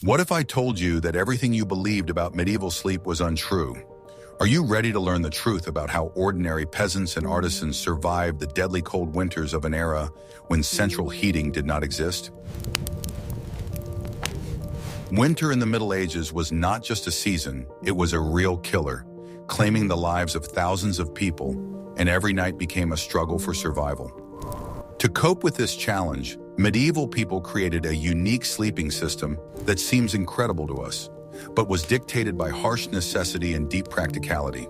What if I told you that everything you believed about medieval sleep was untrue? Are you ready to learn the truth about how ordinary peasants and artisans survived the deadly cold winters of an era when central heating did not exist? Winter in the Middle Ages was not just a season, it was a real killer, claiming the lives of thousands of people, and every night became a struggle for survival. To cope with this challenge, medieval people created a unique sleeping system that seems incredible to us, but was dictated by harsh necessity and deep practicality.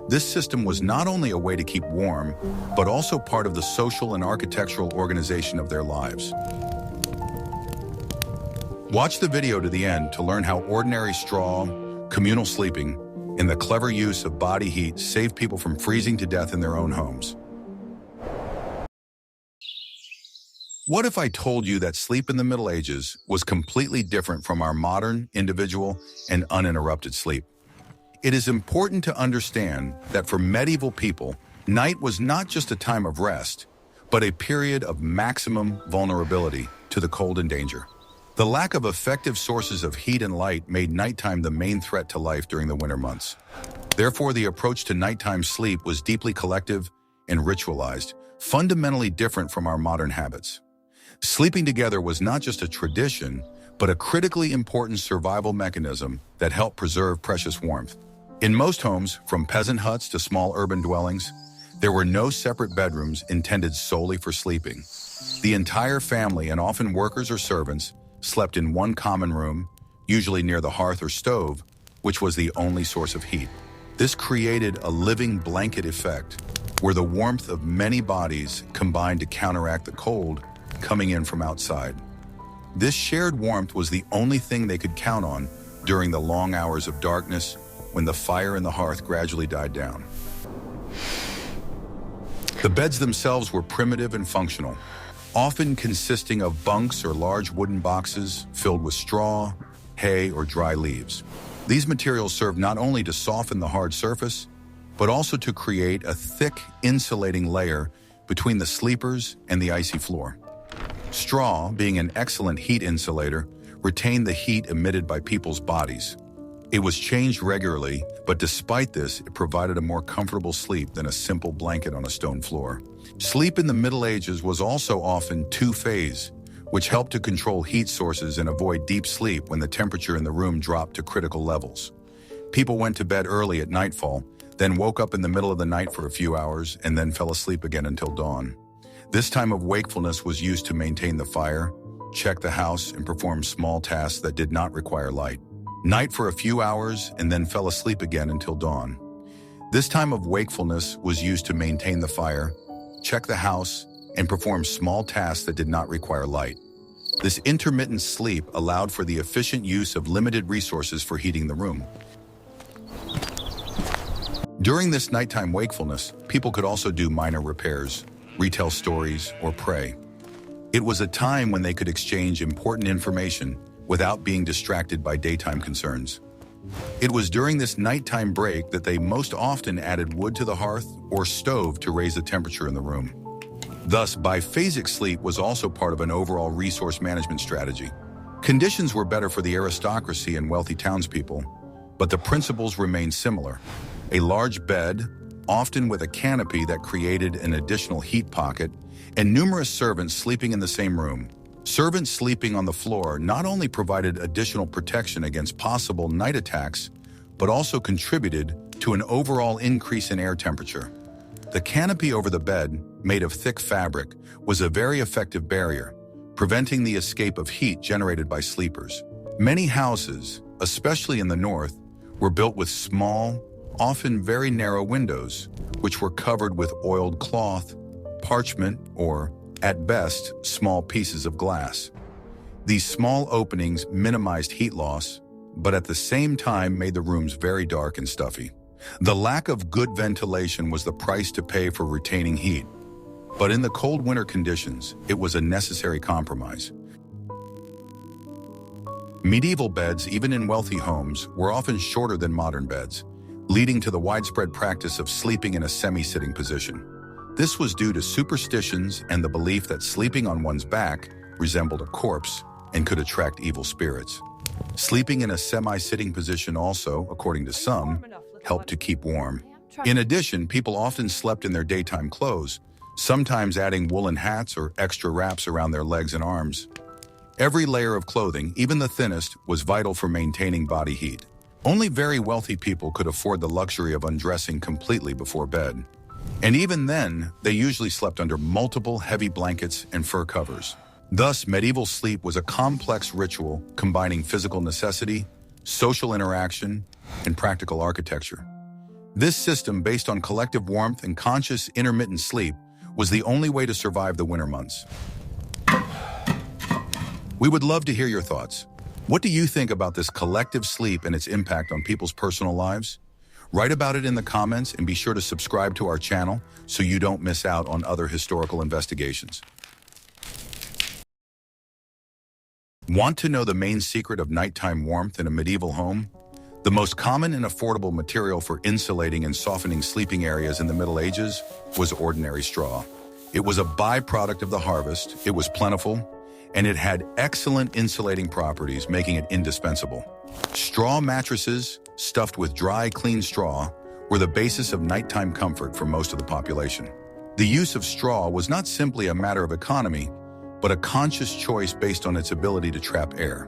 This system was not only a way to keep warm, but also part of the social and architectural organization of their lives. Watch the video to the end to learn how ordinary straw, communal sleeping, and the clever use of body heat saved people from freezing to death in their own homes. What if I told you that sleep in the Middle Ages was completely different from our modern, individual, and uninterrupted sleep? It is important to understand that for medieval people, night was not just a time of rest, but a period of maximum vulnerability to the cold and danger. The lack of effective sources of heat and light made nighttime the main threat to life during the winter months. Therefore, the approach to nighttime sleep was deeply collective and ritualized, fundamentally different from our modern habits. Sleeping together was not just a tradition, but a critically important survival mechanism that helped preserve precious warmth. In most homes, from peasant huts to small urban dwellings, there were no separate bedrooms intended solely for sleeping. The entire family, and often workers or servants, slept in one common room, usually near the hearth or stove, which was the only source of heat. This created a living blanket effect, where the warmth of many bodies combined to counteract the cold coming in from outside. This shared warmth was the only thing they could count on during the long hours of darkness when the fire in the hearth gradually died down. The beds themselves were primitive and functional, often consisting of bunks or large wooden boxes filled with straw, hay, or dry leaves. These materials served not only to soften the hard surface, but also to create a thick, insulating layer between the sleepers and the icy floor. Straw, being an excellent heat insulator, retained the heat emitted by people's bodies. It was changed regularly, but despite this, it provided a more comfortable sleep than a simple blanket on a stone floor. Sleep in the Middle Ages was also often two-phase, which helped to control heat sources and avoid deep sleep when the temperature in the room dropped to critical levels. People went to bed early at nightfall, then woke up in the middle of the night for a few hours, and then fell asleep again until dawn. This time of wakefulness was used to maintain the fire, check the house, and perform small tasks that did not require light. Night for a few hours and then fell asleep again until dawn. This time of wakefulness was used to maintain the fire, check the house, and perform small tasks that did not require light. This intermittent sleep allowed for the efficient use of limited resources for heating the room. During this nighttime wakefulness, people could also do minor repairs, retell stories, or pray. It was a time when they could exchange important information without being distracted by daytime concerns. It was during this nighttime break that they most often added wood to the hearth or stove to raise the temperature in the room. Thus, biphasic sleep was also part of an overall resource management strategy. Conditions were better for the aristocracy and wealthy townspeople, but the principles remained similar. A large bed, often with a canopy that created an additional heat pocket, and numerous servants sleeping in the same room. Servants sleeping on the floor not only provided additional protection against possible night attacks, but also contributed to an overall increase in air temperature. The canopy over the bed, made of thick fabric, was a very effective barrier, preventing the escape of heat generated by sleepers. Many houses, especially in the north, were built with small, often very narrow windows, which were covered with oiled cloth, parchment, or, at best, small pieces of glass. These small openings minimized heat loss, but at the same time made the rooms very dark and stuffy. The lack of good ventilation was the price to pay for retaining heat, but in the cold winter conditions, it was a necessary compromise. Medieval beds, even in wealthy homes, were often shorter than modern beds, leading to the widespread practice of sleeping in a semi-sitting position. This was due to superstitions and the belief that sleeping on one's back resembled a corpse and could attract evil spirits. Sleeping in a semi-sitting position also, according to some, helped to keep warm. In addition, people often slept in their daytime clothes, sometimes adding woolen hats or extra wraps around their legs and arms. Every layer of clothing, even the thinnest, was vital for maintaining body heat. Only very wealthy people could afford the luxury of undressing completely before bed. And even then, they usually slept under multiple heavy blankets and fur covers. Thus, medieval sleep was a complex ritual combining physical necessity, social interaction, and practical architecture. This system, based on collective warmth and conscious intermittent sleep, was the only way to survive the winter months. We would love to hear your thoughts. What do you think about this collective sleep and its impact on people's personal lives? Write about it in the comments and be sure to subscribe to our channel so you don't miss out on other historical investigations. Want to know the main secret of nighttime warmth in a medieval home? The most common and affordable material for insulating and softening sleeping areas in the Middle Ages was ordinary straw. It was a byproduct of the harvest, it was plentiful, and it had excellent insulating properties, making it indispensable. Straw mattresses, stuffed with dry, clean straw, were the basis of nighttime comfort for most of the population. The use of straw was not simply a matter of economy, but a conscious choice based on its ability to trap air.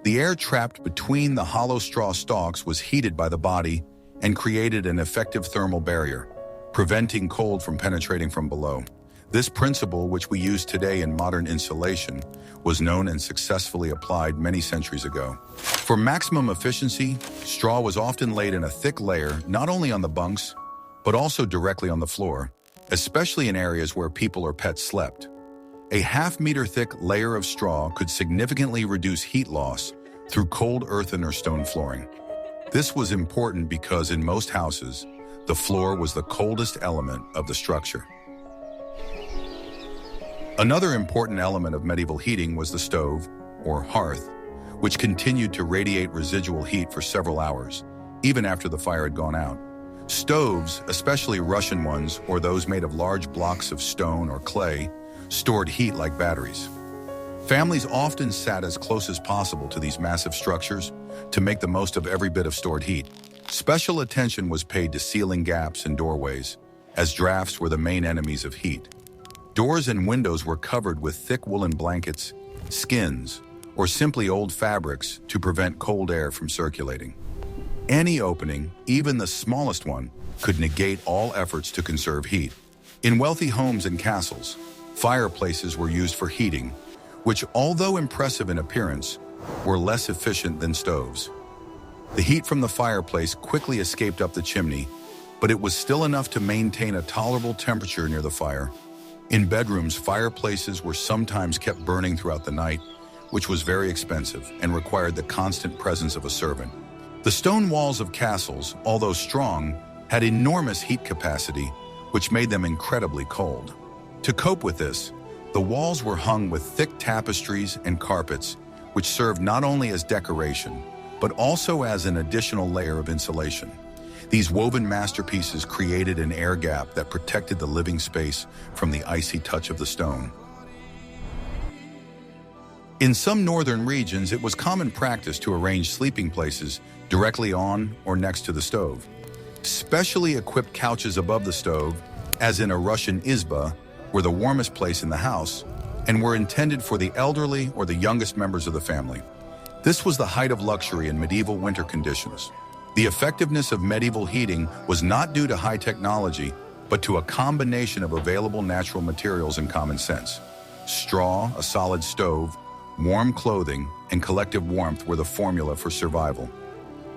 The air trapped between the hollow straw stalks was heated by the body and created an effective thermal barrier, preventing cold from penetrating from below. This principle, which we use today in modern insulation, was known and successfully applied many centuries ago. For maximum efficiency, straw was often laid in a thick layer not only on the bunks, but also directly on the floor, especially in areas where people or pets slept. A half-meter thick layer of straw could significantly reduce heat loss through cold earthen or stone flooring. This was important because in most houses, the floor was the coldest element of the structure. Another important element of medieval heating was the stove, or hearth, which continued to radiate residual heat for several hours, even after the fire had gone out. Stoves, especially Russian ones or those made of large blocks of stone or clay, stored heat like batteries. Families often sat as close as possible to these massive structures to make the most of every bit of stored heat. Special attention was paid to sealing gaps and doorways, as drafts were the main enemies of heat. Doors and windows were covered with thick woolen blankets, skins, or simply old fabrics to prevent cold air from circulating. Any opening, even the smallest one, could negate all efforts to conserve heat. In wealthy homes and castles, fireplaces were used for heating, which, although impressive in appearance, were less efficient than stoves. The heat from the fireplace quickly escaped up the chimney, but it was still enough to maintain a tolerable temperature near the fire. In bedrooms, fireplaces were sometimes kept burning throughout the night, which was very expensive and required the constant presence of a servant. The stone walls of castles, although strong, had enormous heat capacity, which made them incredibly cold. To cope with this, the walls were hung with thick tapestries and carpets, which served not only as decoration, but also as an additional layer of insulation. These woven masterpieces created an air gap that protected the living space from the icy touch of the stone. In some northern regions, it was common practice to arrange sleeping places directly on or next to the stove. Specially equipped couches above the stove, as in a Russian izba, were the warmest place in the house and were intended for the elderly or the youngest members of the family. This was the height of luxury in medieval winter conditions. The effectiveness of medieval heating was not due to high technology, but to a combination of available natural materials and common sense. Straw, a solid stove, warm clothing, and collective warmth were the formula for survival.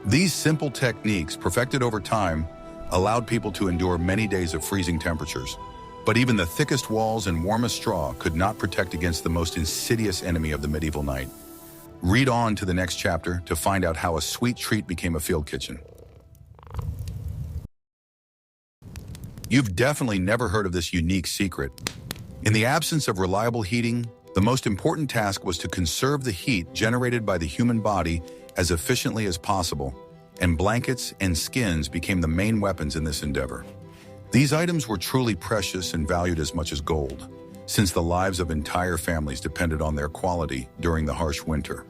These simple techniques, perfected over time, allowed people to endure many days of freezing temperatures. But even the thickest walls and warmest straw could not protect against the most insidious enemy of the medieval night. Read on to the next chapter to find out how a sweet treat became a field kitchen. You've definitely never heard of this unique secret. In the absence of reliable heating, the most important task was to conserve the heat generated by the human body as efficiently as possible, and blankets and skins became the main weapons in this endeavor. These items were truly precious and valued as much as gold, since the lives of entire families depended on their quality during the harsh winter.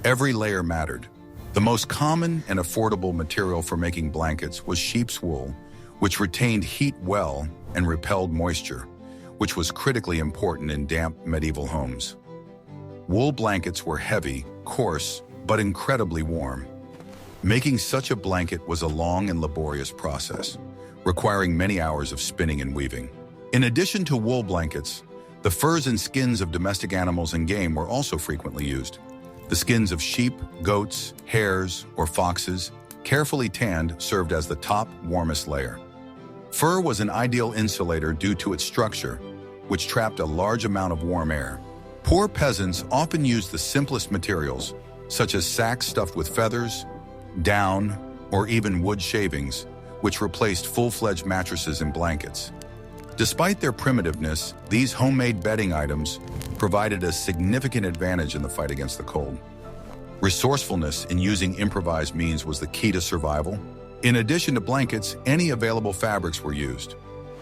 Every layer mattered. The most common and affordable material for making blankets was sheep's wool, which retained heat well and repelled moisture, which was critically important in damp medieval homes. Wool blankets were heavy, coarse, but incredibly warm. Making such a blanket was a long and laborious process, requiring many hours of spinning and weaving. In addition to wool blankets, the furs and skins of domestic animals and game were also frequently used. The skins of sheep, goats, hares, or foxes, carefully tanned, served as the top, warmest layer. Fur was an ideal insulator due to its structure, which trapped a large amount of warm air. Poor peasants often used the simplest materials, such as sacks stuffed with feathers, down, or even wood shavings, which replaced full-fledged mattresses and blankets. Despite their primitiveness, these homemade bedding items provided a significant advantage in the fight against the cold. Resourcefulness in using improvised means was the key to survival. In addition to blankets, any available fabrics were used.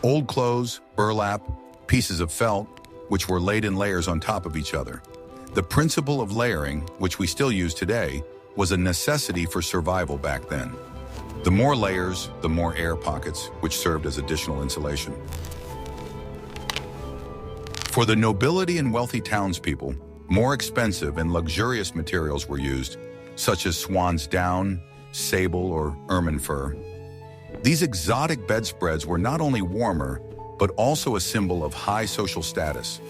Old clothes, burlap, pieces of felt, which were laid in layers on top of each other. The principle of layering, which we still use today, was a necessity for survival back then. The more layers, the more air pockets, which served as additional insulation. For the nobility and wealthy townspeople, more expensive and luxurious materials were used, such as swan's down, sable, or ermine fur. These exotic bedspreads were not only warmer, but also a symbol of high social status.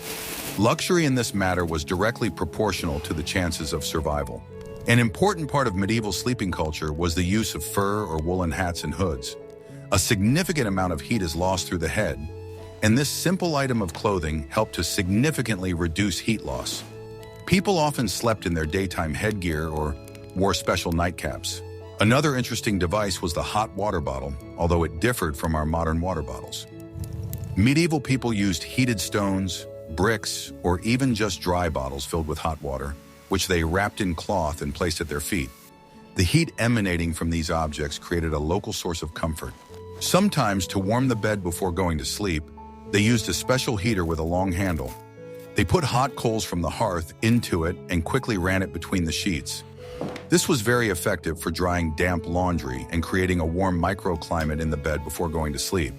Luxury in this matter was directly proportional to the chances of survival. An important part of medieval sleeping culture was the use of fur or woolen hats and hoods. A significant amount of heat is lost through the head, and this simple item of clothing helped to significantly reduce heat loss. People often slept in their daytime headgear or wore special nightcaps. Another interesting device was the hot water bottle, although it differed from our modern water bottles. Medieval people used heated stones, bricks, or even just dry bottles filled with hot water, which they wrapped in cloth and placed at their feet. The heat emanating from these objects created a local source of comfort. Sometimes, to warm the bed before going to sleep, they used a special heater with a long handle. They put hot coals from the hearth into it and quickly ran it between the sheets. This was very effective for drying damp laundry and creating a warm microclimate in the bed before going to sleep.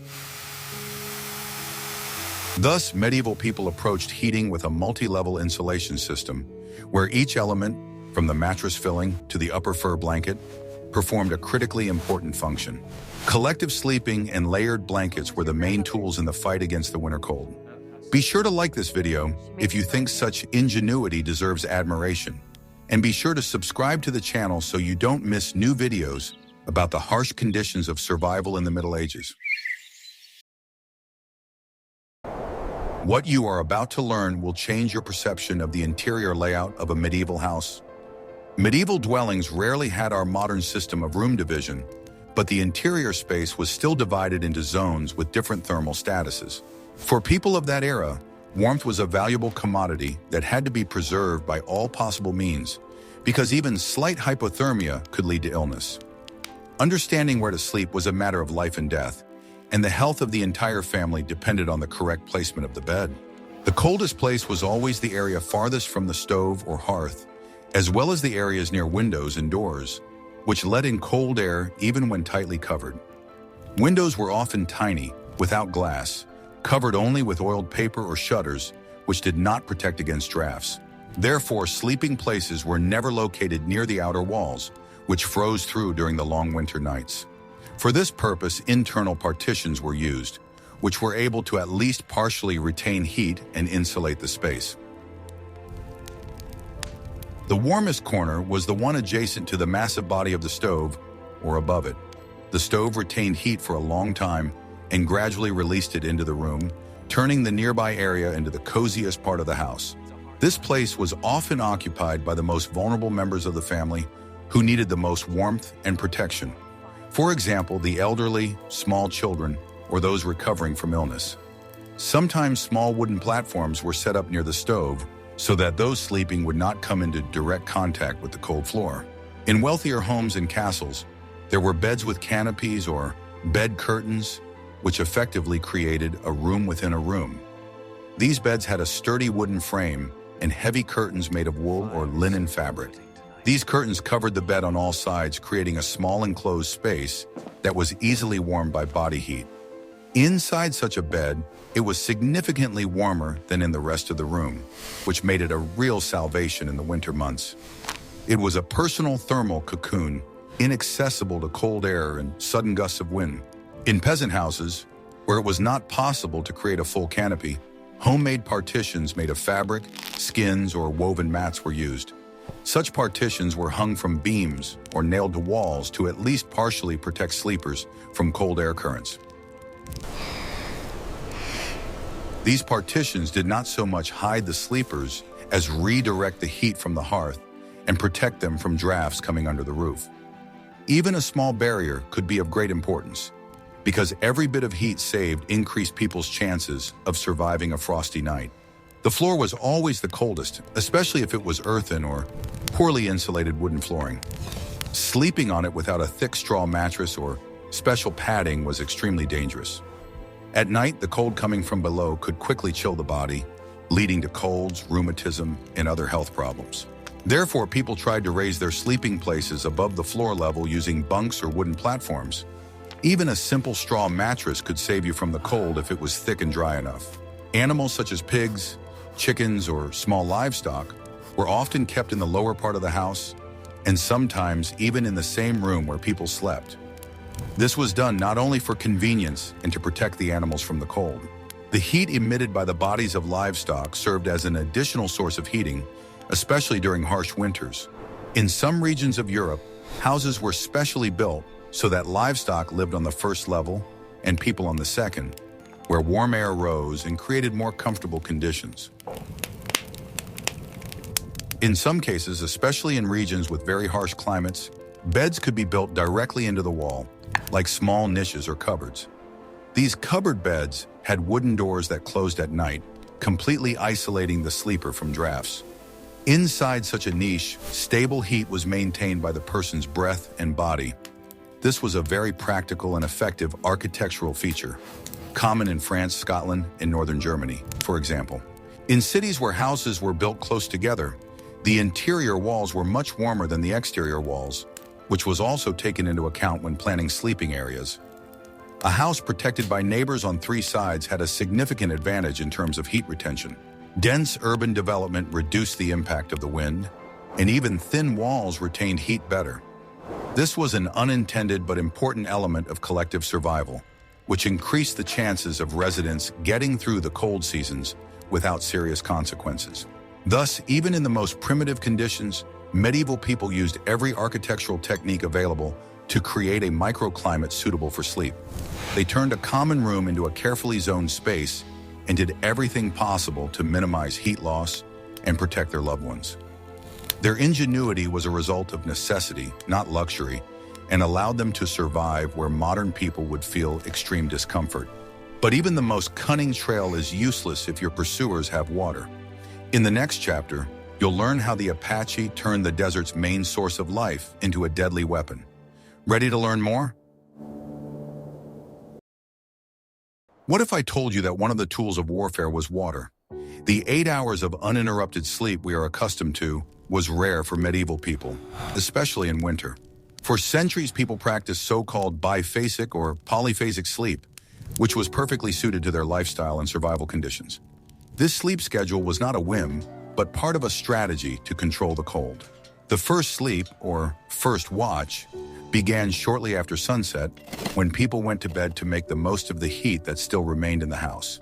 Thus, medieval people approached heating with a multi-level insulation system, where each element, from the mattress filling to the upper fur blanket, performed a critically important function. Collective sleeping and layered blankets were the main tools in the fight against the winter cold. Be sure to like this video if you think such ingenuity deserves admiration, and be sure to subscribe to the channel so you don't miss new videos about the harsh conditions of survival in the Middle Ages. What you are about to learn will change your perception of the interior layout of a medieval house. Medieval dwellings rarely had our modern system of room division, but the interior space was still divided into zones with different thermal statuses. For people of that era, warmth was a valuable commodity that had to be preserved by all possible means, because even slight hypothermia could lead to illness. Understanding where to sleep was a matter of life and death, and the health of the entire family depended on the correct placement of the bed. The coldest place was always the area farthest from the stove or hearth, as well as the areas near windows and doors, which let in cold air even when tightly covered. Windows were often tiny, without glass, covered only with oiled paper or shutters, which did not protect against drafts. Therefore, sleeping places were never located near the outer walls, which froze through during the long winter nights. For this purpose, internal partitions were used, which were able to at least partially retain heat and insulate the space. The warmest corner was the one adjacent to the massive body of the stove, or above it. The stove retained heat for a long time and gradually released it into the room, turning the nearby area into the coziest part of the house. This place was often occupied by the most vulnerable members of the family who needed the most warmth and protection. For example, the elderly, small children, or those recovering from illness. Sometimes small wooden platforms were set up near the stove so that those sleeping would not come into direct contact with the cold floor. In wealthier homes and castles, there were beds with canopies or bed curtains, which effectively created a room within a room. These beds had a sturdy wooden frame and heavy curtains made of wool or linen fabric. These curtains covered the bed on all sides, creating a small enclosed space that was easily warmed by body heat. Inside such a bed, it was significantly warmer than in the rest of the room, which made it a real salvation in the winter months. It was a personal thermal cocoon, inaccessible to cold air and sudden gusts of wind. In peasant houses, where it was not possible to create a full canopy, homemade partitions made of fabric, skins, or woven mats were used. Such partitions were hung from beams or nailed to walls to at least partially protect sleepers from cold air currents. These partitions did not so much hide the sleepers as redirect the heat from the hearth and protect them from drafts coming under the roof. Even a small barrier could be of great importance, because every bit of heat saved increased people's chances of surviving a frosty night. The floor was always the coldest, especially if it was earthen or poorly insulated wooden flooring. Sleeping on it without a thick straw mattress or special padding was extremely dangerous. At night, the cold coming from below could quickly chill the body, leading to colds, rheumatism, and other health problems. Therefore, people tried to raise their sleeping places above the floor level using bunks or wooden platforms. Even a simple straw mattress could save you from the cold if it was thick and dry enough. Animals such as pigs, chickens, or small livestock were often kept in the lower part of the house, and sometimes even in the same room where people slept. This was done not only for convenience and to protect the animals from the cold. The heat emitted by the bodies of livestock served as an additional source of heating, especially during harsh winters. In some regions of Europe, houses were specially built so that livestock lived on the first level and people on the second, where warm air rose and created more comfortable conditions. In some cases, especially in regions with very harsh climates, beds could be built directly into the wall, like small niches or cupboards. These cupboard beds had wooden doors that closed at night, completely isolating the sleeper from drafts. Inside such a niche, stable heat was maintained by the person's breath and body. This was a very practical and effective architectural feature, common in France, Scotland, and northern Germany, for example. In cities where houses were built close together, the interior walls were much warmer than the exterior walls, which was also taken into account when planning sleeping areas. A house protected by neighbors on three sides had a significant advantage in terms of heat retention. Dense urban development reduced the impact of the wind, and even thin walls retained heat better. This was an unintended but important element of collective survival, which increased the chances of residents getting through the cold seasons without serious consequences. Thus, even in the most primitive conditions, medieval people used every architectural technique available to create a microclimate suitable for sleep. They turned a common room into a carefully zoned space and did everything possible to minimize heat loss and protect their loved ones. Their ingenuity was a result of necessity, not luxury, and allowed them to survive where modern people would feel extreme discomfort. But even the most cunning trail is useless if your pursuers have water. In the next chapter, you'll learn how the Apache turned the desert's main source of life into a deadly weapon. Ready to learn more? What if I told you that one of the tools of warfare was water? The 8 hours of uninterrupted sleep we are accustomed to was rare for medieval people, especially in winter. For centuries, people practiced so-called biphasic or polyphasic sleep, which was perfectly suited to their lifestyle and survival conditions. This sleep schedule was not a whim, but part of a strategy to control the cold. The first sleep, or first watch, began shortly after sunset when people went to bed to make the most of the heat that still remained in the house.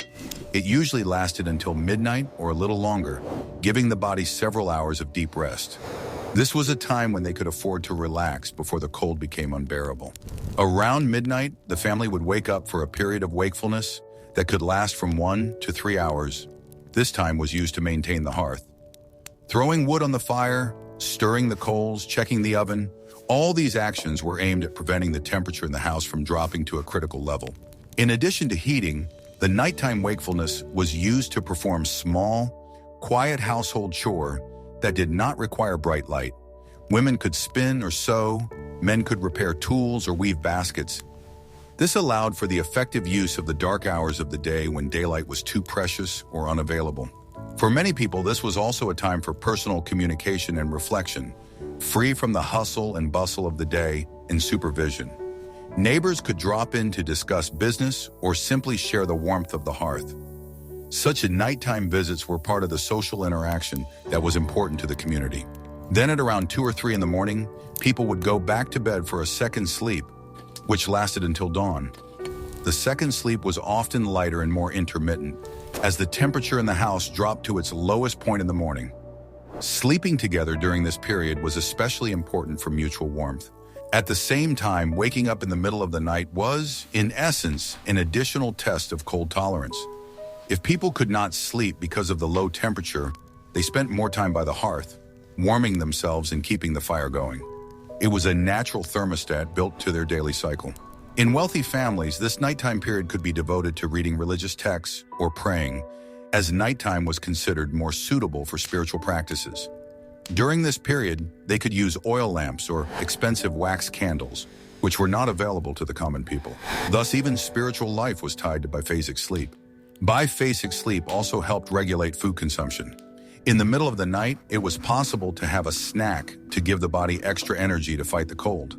It usually lasted until midnight or a little longer, giving the body several hours of deep rest. This was a time when they could afford to relax before the cold became unbearable. Around midnight, the family would wake up for a period of wakefulness that could last from 1 to 3 hours. This time was used to maintain the hearth. Throwing wood on the fire, stirring the coals, checking the oven, all these actions were aimed at preventing the temperature in the house from dropping to a critical level. In addition to heating, the nighttime wakefulness was used to perform small, quiet household chore that did not require bright light. Women could spin or sew, men could repair tools or weave baskets. This allowed for the effective use of the dark hours of the day when daylight was too precious or unavailable. For many people, this was also a time for personal communication and reflection, free from the hustle and bustle of the day and supervision. Neighbors could drop in to discuss business or simply share the warmth of the hearth. Such nighttime visits were part of the social interaction that was important to the community. Then at around 2 or 3 in the morning, people would go back to bed for a second sleep, which lasted until dawn. The second sleep was often lighter and more intermittent, as the temperature in the house dropped to its lowest point in the morning. Sleeping together during this period was especially important for mutual warmth. At the same time, waking up in the middle of the night was, in essence, an additional test of cold tolerance. If people could not sleep because of the low temperature, they spent more time by the hearth, warming themselves and keeping the fire going. It was a natural thermostat built to their daily cycle. In wealthy families, this nighttime period could be devoted to reading religious texts or praying, as nighttime was considered more suitable for spiritual practices. During this period, they could use oil lamps or expensive wax candles, which were not available to the common people. Thus, even spiritual life was tied to biphasic sleep. Biphasic sleep also helped regulate food consumption. In the middle of the night, it was possible to have a snack to give the body extra energy to fight the cold.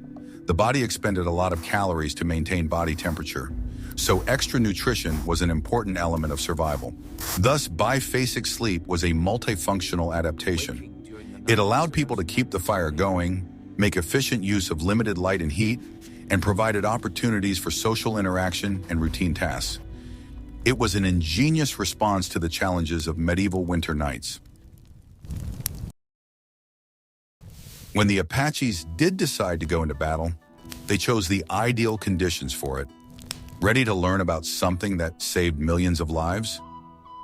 The body expended a lot of calories to maintain body temperature, so extra nutrition was an important element of survival. Thus, biphasic sleep was a multifunctional adaptation. It allowed people to keep the fire going, make efficient use of limited light and heat, and provided opportunities for social interaction and routine tasks. It was an ingenious response to the challenges of medieval winter nights. When the Apaches did decide to go into battle, they chose the ideal conditions for it. Ready to learn about something that saved millions of lives?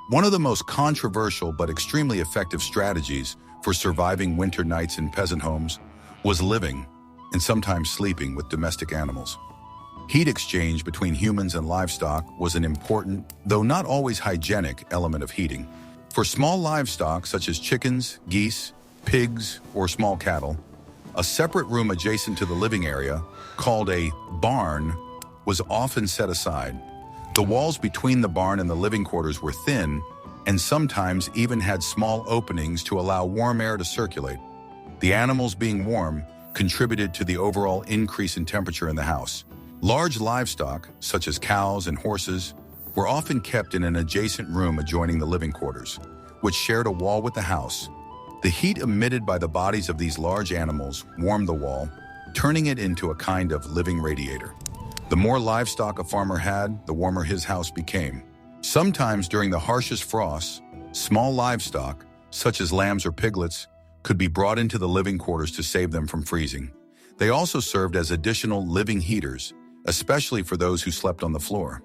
One of the most controversial but extremely effective strategies for surviving winter nights in peasant homes was living, and sometimes sleeping, with domestic animals. Heat exchange between humans and livestock was an important, though not always hygienic, element of heating. For small livestock such as chickens, geese, pigs, or small cattle, a separate room adjacent to the living area, called a barn, was often set aside. The walls between the barn and the living quarters were thin, and sometimes even had small openings to allow warm air to circulate. The animals being warm contributed to the overall increase in temperature in the house. Large livestock, such as cows and horses, were often kept in an adjacent room adjoining the living quarters, which shared a wall with the house. The heat emitted by the bodies of these large animals warmed the wall, turning it into a kind of living radiator. The more livestock a farmer had, the warmer his house became. Sometimes during the harshest frosts, small livestock, such as lambs or piglets, could be brought into the living quarters to save them from freezing. They also served as additional living heaters, especially for those who slept on the floor.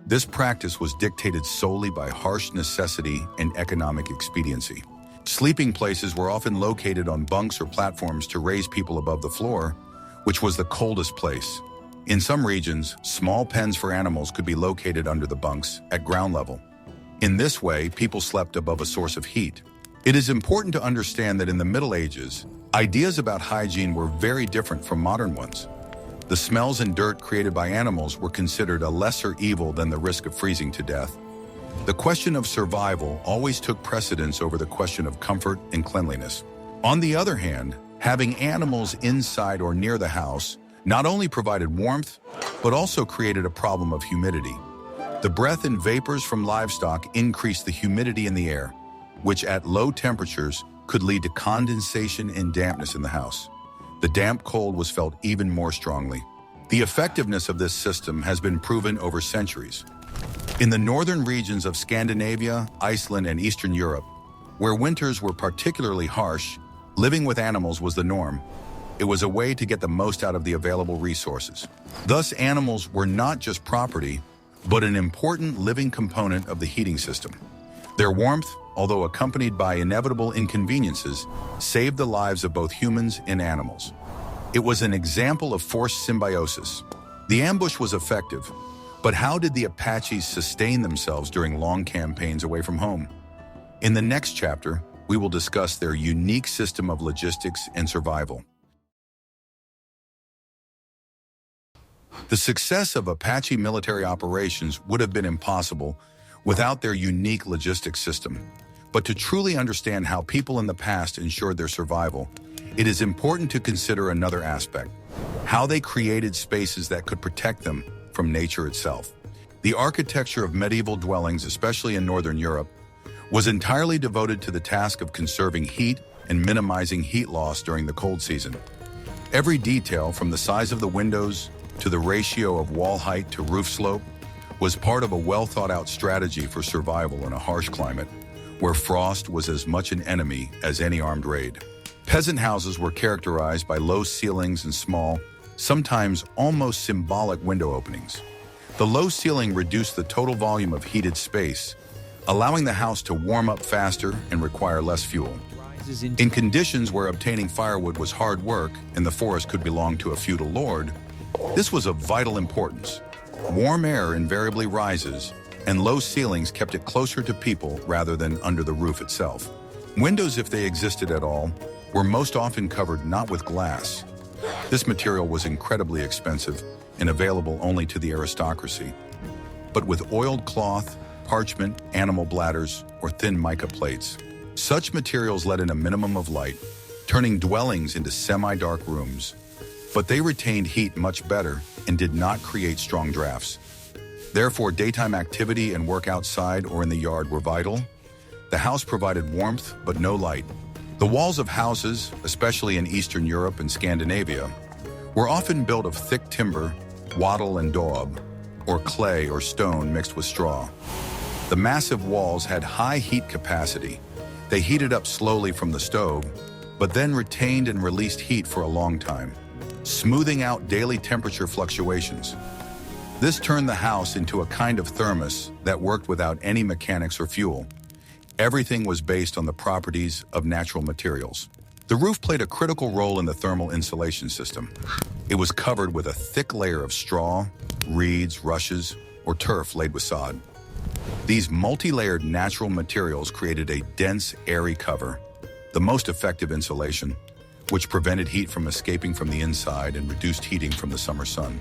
This practice was dictated solely by harsh necessity and economic expediency. Sleeping places were often located on bunks or platforms to raise people above the floor, which was the coldest place. In some regions, small pens for animals could be located under the bunks at ground level. In this way, people slept above a source of heat. It is important to understand that in the Middle Ages, ideas about hygiene were very different from modern ones. The smells and dirt created by animals were considered a lesser evil than the risk of freezing to death. The question of survival always took precedence over the question of comfort and cleanliness. On the other hand, having animals inside or near the house not only provided warmth, but also created a problem of humidity. The breath and vapors from livestock increased the humidity in the air, which at low temperatures could lead to condensation and dampness in the house. The damp cold was felt even more strongly. The effectiveness of this system has been proven over centuries. In the northern regions of Scandinavia, Iceland, and Eastern Europe, where winters were particularly harsh, living with animals was the norm. It was a way to get the most out of the available resources. Thus, animals were not just property, but an important living component of the heating system. Their warmth, although accompanied by inevitable inconveniences, saved the lives of both humans and animals. It was an example of forced symbiosis. The ambush was effective, but how did the Apaches sustain themselves during long campaigns away from home? In the next chapter, we will discuss their unique system of logistics and survival. The success of Apache military operations would have been impossible without their unique logistics system. But to truly understand how people in the past ensured their survival, it is important to consider another aspect: how they created spaces that could protect them from nature itself. The architecture of medieval dwellings, especially in Northern Europe, was entirely devoted to the task of conserving heat and minimizing heat loss during the cold season. Every detail, from the size of the windows to the ratio of wall height to roof slope, was part of a well-thought-out strategy for survival in a harsh climate, where frost was as much an enemy as any armed raid. Peasant houses were characterized by low ceilings and small, sometimes almost symbolic window openings. The low ceiling reduced the total volume of heated space, allowing the house to warm up faster and require less fuel. In conditions where obtaining firewood was hard work and the forest could belong to a feudal lord, this was of vital importance. Warm air invariably rises, and low ceilings kept it closer to people rather than under the roof itself. Windows, if they existed at all, were most often covered not with glass. This material was incredibly expensive and available only to the aristocracy, but with oiled cloth, parchment, animal bladders, or thin mica plates. Such materials let in a minimum of light, turning dwellings into semi-dark rooms, but they retained heat much better and did not create strong drafts. Therefore, daytime activity and work outside or in the yard were vital. The house provided warmth, but no light. The walls of houses, especially in Eastern Europe and Scandinavia, were often built of thick timber, wattle and daub, or clay or stone mixed with straw. The massive walls had high heat capacity. They heated up slowly from the stove, but then retained and released heat for a long time, smoothing out daily temperature fluctuations. This turned the house into a kind of thermos that worked without any mechanics or fuel. Everything was based on the properties of natural materials. The roof played a critical role in the thermal insulation system. It was covered with a thick layer of straw, reeds, rushes, or turf laid with sod. These multi-layered natural materials created a dense, airy cover, the most effective insulation, which prevented heat from escaping from the inside and reduced heating from the summer sun.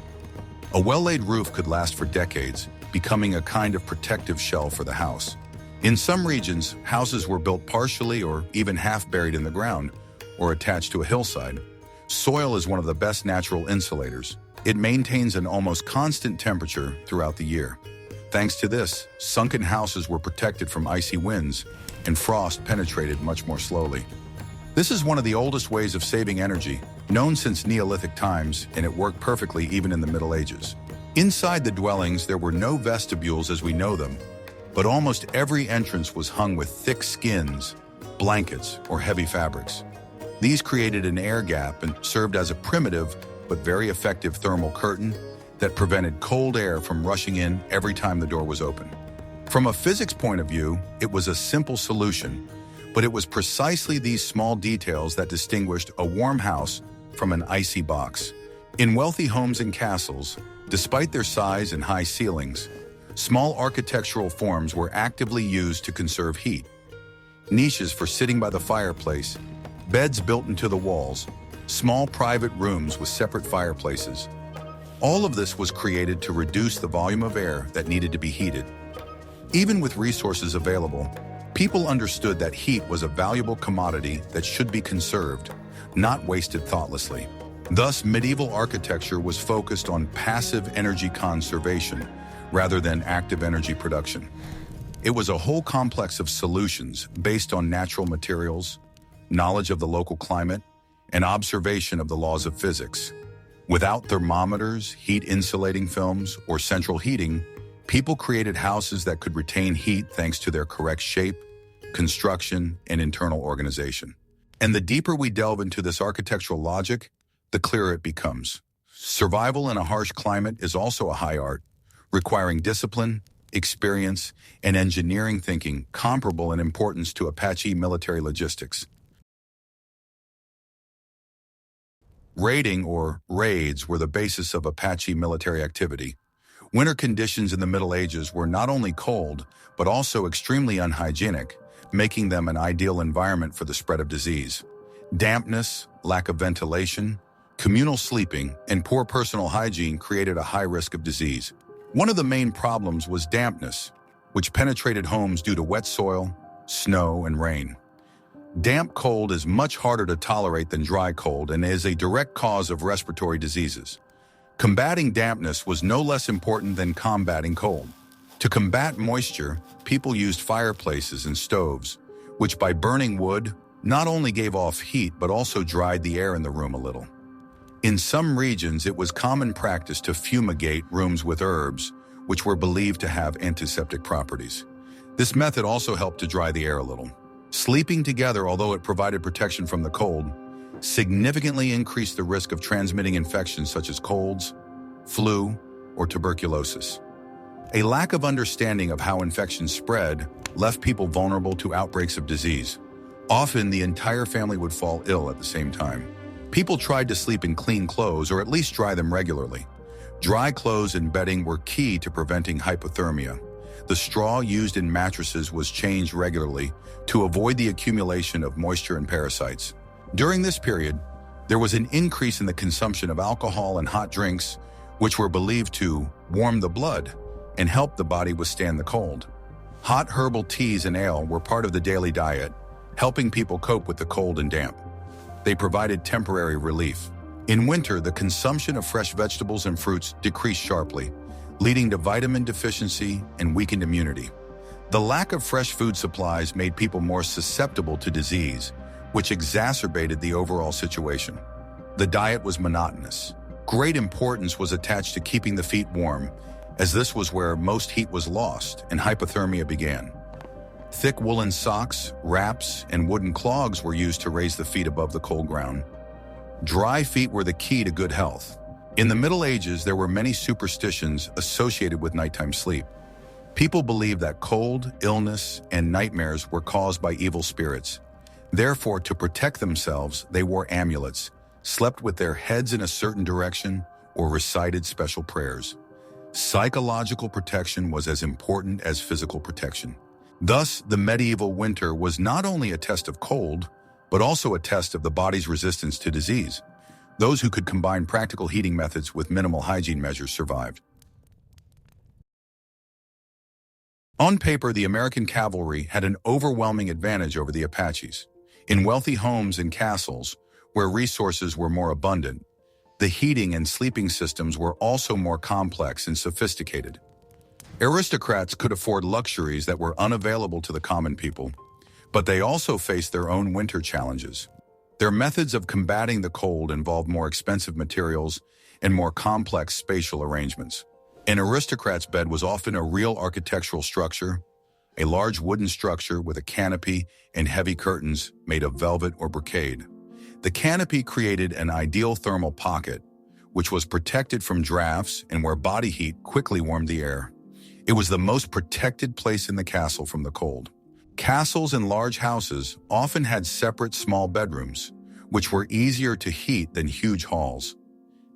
A well-laid roof could last for decades, becoming a kind of protective shell for the house. In some regions, houses were built partially or even half buried in the ground or attached to a hillside. Soil is one of the best natural insulators. It maintains an almost constant temperature throughout the year. Thanks to this, sunken houses were protected from icy winds, and frost penetrated much more slowly. This is one of the oldest ways of saving energy, known since Neolithic times, and it worked perfectly even in the Middle Ages. Inside the dwellings, there were no vestibules as we know them, but almost every entrance was hung with thick skins, blankets, or heavy fabrics. These created an air gap and served as a primitive but very effective thermal curtain that prevented cold air from rushing in every time the door was open. From a physics point of view, it was a simple solution, but it was precisely these small details that distinguished a warm house from an icy box. In wealthy homes and castles, despite their size and high ceilings, small architectural forms were actively used to conserve heat. Niches for sitting by the fireplace, beds built into the walls, small private rooms with separate fireplaces. All of this was created to reduce the volume of air that needed to be heated. Even with resources available, people understood that heat was a valuable commodity that should be conserved, not wasted thoughtlessly. Thus, medieval architecture was focused on passive energy conservation rather than active energy production. It was a whole complex of solutions based on natural materials, knowledge of the local climate, and observation of the laws of physics. Without thermometers, heat insulating films, or central heating, people created houses that could retain heat thanks to their correct shape, construction, and internal organization. And the deeper we delve into this architectural logic, the clearer it becomes. Survival in a harsh climate is also a high art, requiring discipline, experience, and engineering thinking comparable in importance to Apache military logistics. Raiding, or raids, were the basis of Apache military activity. Winter conditions in the Middle Ages were not only cold, but also extremely unhygienic, making them an ideal environment for the spread of disease. Dampness, lack of ventilation, communal sleeping, and poor personal hygiene created a high risk of disease. One of the main problems was dampness, which penetrated homes due to wet soil, snow, and rain. Damp cold is much harder to tolerate than dry cold and is a direct cause of respiratory diseases. Combating dampness was no less important than combating cold. To combat moisture, people used fireplaces and stoves, which by burning wood not only gave off heat but also dried the air in the room a little. In some regions, it was common practice to fumigate rooms with herbs, which were believed to have antiseptic properties. This method also helped to dry the air a little. Sleeping together, although it provided protection from the cold, significantly increased the risk of transmitting infections such as colds, flu, or tuberculosis. A lack of understanding of how infections spread left people vulnerable to outbreaks of disease. Often, the entire family would fall ill at the same time. People tried to sleep in clean clothes or at least dry them regularly. Dry clothes and bedding were key to preventing hypothermia. The straw used in mattresses was changed regularly to avoid the accumulation of moisture and parasites. During this period, there was an increase in the consumption of alcohol and hot drinks, which were believed to warm the blood and help the body withstand the cold. Hot herbal teas and ale were part of the daily diet, helping people cope with the cold and damp. They provided temporary relief. In winter, the consumption of fresh vegetables and fruits decreased sharply, leading to vitamin deficiency and weakened immunity. The lack of fresh food supplies made people more susceptible to disease, which exacerbated the overall situation. The diet was monotonous. Great importance was attached to keeping the feet warm, as this was where most heat was lost and hypothermia began. Thick woolen socks, wraps, and wooden clogs were used to raise the feet above the cold ground. Dry feet were the key to good health. In the Middle Ages, there were many superstitions associated with nighttime sleep. People believed that cold, illness, and nightmares were caused by evil spirits. Therefore, to protect themselves, they wore amulets, slept with their heads in a certain direction, or recited special prayers. Psychological protection was as important as physical protection. Thus, the medieval winter was not only a test of cold, but also a test of the body's resistance to disease. Those who could combine practical heating methods with minimal hygiene measures survived. On paper, the American cavalry had an overwhelming advantage over the Apaches. In wealthy homes and castles, where resources were more abundant, the heating and sleeping systems were also more complex and sophisticated. Aristocrats could afford luxuries that were unavailable to the common people, but they also faced their own winter challenges. Their methods of combating the cold involved more expensive materials and more complex spatial arrangements. An aristocrat's bed was often a real architectural structure, a large wooden structure with a canopy and heavy curtains made of velvet or brocade. The canopy created an ideal thermal pocket, which was protected from drafts and where body heat quickly warmed the air. It was the most protected place in the castle from the cold. Castles and large houses often had separate small bedrooms, which were easier to heat than huge halls.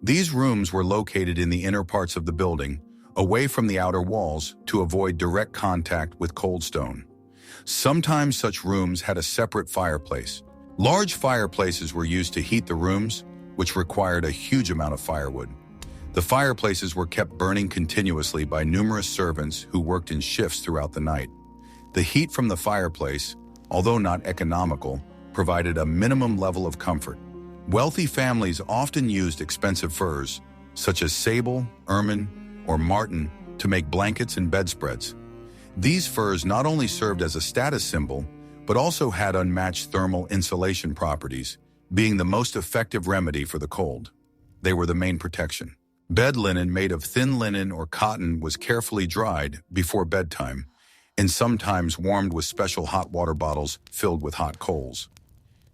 These rooms were located in the inner parts of the building, away from the outer walls to avoid direct contact with cold stone. Sometimes such rooms had a separate fireplace. Large fireplaces were used to heat the rooms, which required a huge amount of firewood. The fireplaces were kept burning continuously by numerous servants who worked in shifts throughout the night. The heat from the fireplace, although not economical, provided a minimum level of comfort. Wealthy families often used expensive furs, such as sable, ermine, or marten, to make blankets and bedspreads. These furs not only served as a status symbol, but also had unmatched thermal insulation properties, being the most effective remedy for the cold. They were the main protection. Bed linen made of thin linen or cotton was carefully dried before bedtime, and sometimes warmed with special hot water bottles filled with hot coals.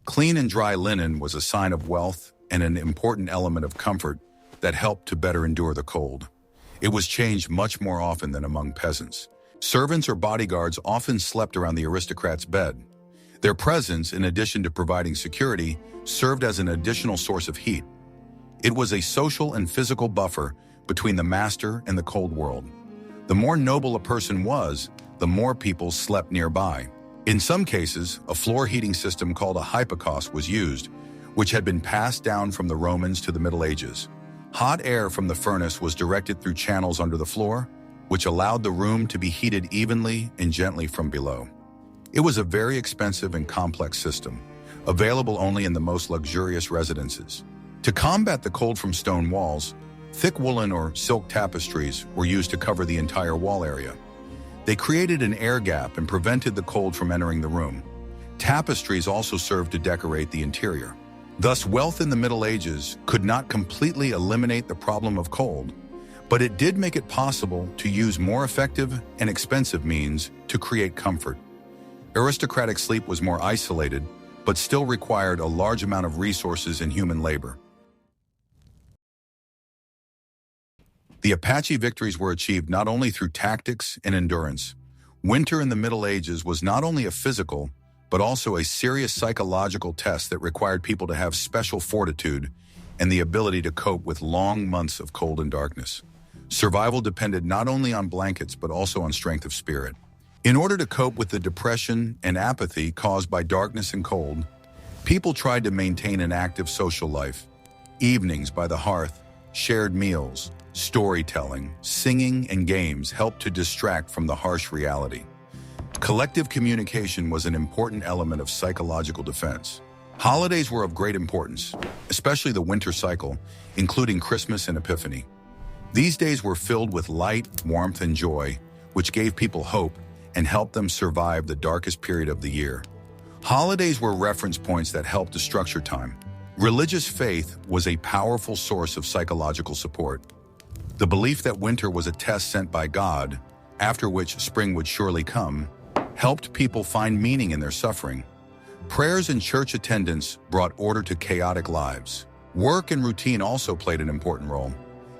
Clean and dry linen was a sign of wealth and an important element of comfort that helped to better endure the cold. It was changed much more often than among peasants. Servants or bodyguards often slept around the aristocrat's bed. Their presence, in addition to providing security, served as an additional source of heat. It was a social and physical buffer between the master and the cold world. The more noble a person was, the more people slept nearby. In some cases, a floor heating system called a hypocaust was used, which had been passed down from the Romans to the Middle Ages. Hot air from the furnace was directed through channels under the floor, which allowed the room to be heated evenly and gently from below. It was a very expensive and complex system, available only in the most luxurious residences. To combat the cold from stone walls, thick woolen or silk tapestries were used to cover the entire wall area. They created an air gap and prevented the cold from entering the room. Tapestries also served to decorate the interior. Thus, wealth in the Middle Ages could not completely eliminate the problem of cold, but it did make it possible to use more effective and expensive means to create comfort. Aristocratic sleep was more isolated, but still required a large amount of resources and human labor. The Apache victories were achieved not only through tactics and endurance. Winter in the Middle Ages was not only a physical, but also a serious psychological test that required people to have special fortitude and the ability to cope with long months of cold and darkness. Survival depended not only on blankets, but also on strength of spirit. In order to cope with the depression and apathy caused by darkness and cold, people tried to maintain an active social life. Evenings by the hearth, shared meals, storytelling, singing, and games helped to distract from the harsh reality. Collective communication was an important element of psychological defense. Holidays were of great importance, especially the winter cycle, including Christmas and Epiphany. These days were filled with light, warmth, and joy, which gave people hope and helped them survive the darkest period of the year. Holidays were reference points that helped to structure time. Religious faith was a powerful source of psychological support. The belief that winter was a test sent by God, after which spring would surely come, helped people find meaning in their suffering. Prayers and church attendance brought order to chaotic lives. Work and routine also played an important role.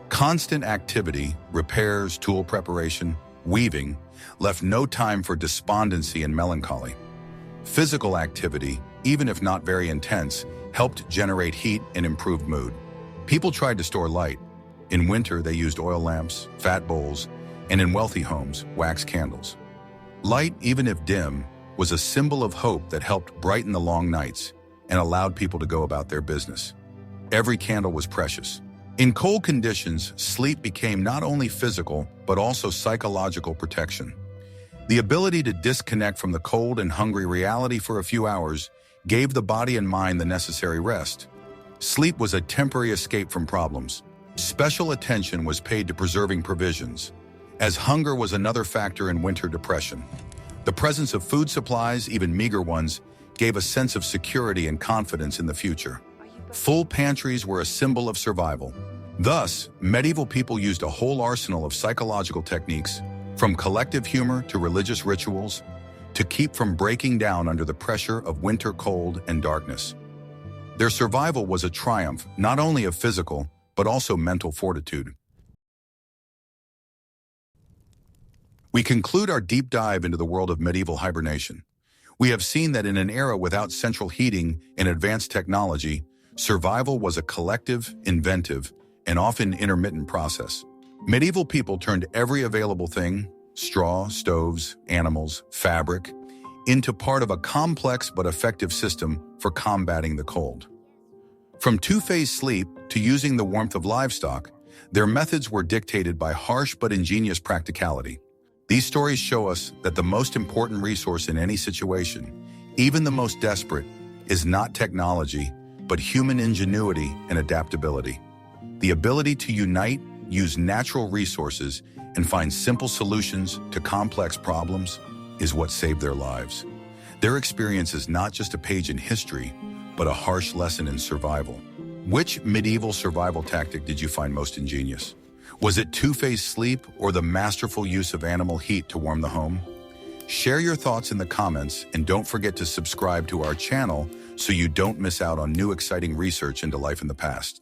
Constant activity, repairs, tool preparation, weaving, left no time for despondency and melancholy. Physical activity, even if not very intense, helped generate heat and improved mood. People tried to store light. In winter, they used oil lamps, fat bowls, and in wealthy homes, wax candles. Light, even if dim, was a symbol of hope that helped brighten the long nights and allowed people to go about their business. Every candle was precious. In cold conditions, sleep became not only physical, but also psychological protection. The ability to disconnect from the cold and hungry reality for a few hours gave the body and mind the necessary rest. Sleep was a temporary escape from problems. Special attention was paid to preserving provisions, as hunger was another factor in winter depression. The presence of food supplies, even meager ones, gave a sense of security and confidence in the future. Full pantries were a symbol of survival. Thus, medieval people used a whole arsenal of psychological techniques, from collective humor to religious rituals, to keep from breaking down under the pressure of winter cold and darkness. Their survival was a triumph not only of physical, but also mental fortitude. We conclude our deep dive into the world of medieval hibernation. We have seen that in an era without central heating and advanced technology, survival was a collective, inventive, and often intermittent process. Medieval people turned every available thing, straw, stoves, animals, fabric, into part of a complex but effective system for combating the cold. From two-phase sleep to using the warmth of livestock, their methods were dictated by harsh but ingenious practicality. These stories show us that the most important resource in any situation, even the most desperate, is not technology, but human ingenuity and adaptability. The ability to unite, use natural resources, and find simple solutions to complex problems is what saved their lives. Their experience is not just a page in history, but a harsh lesson in survival. Which medieval survival tactic did you find most ingenious? Was it two-phase sleep or the masterful use of animal heat to warm the home? Share your thoughts in the comments and don't forget to subscribe to our channel so you don't miss out on new exciting research into life in the past.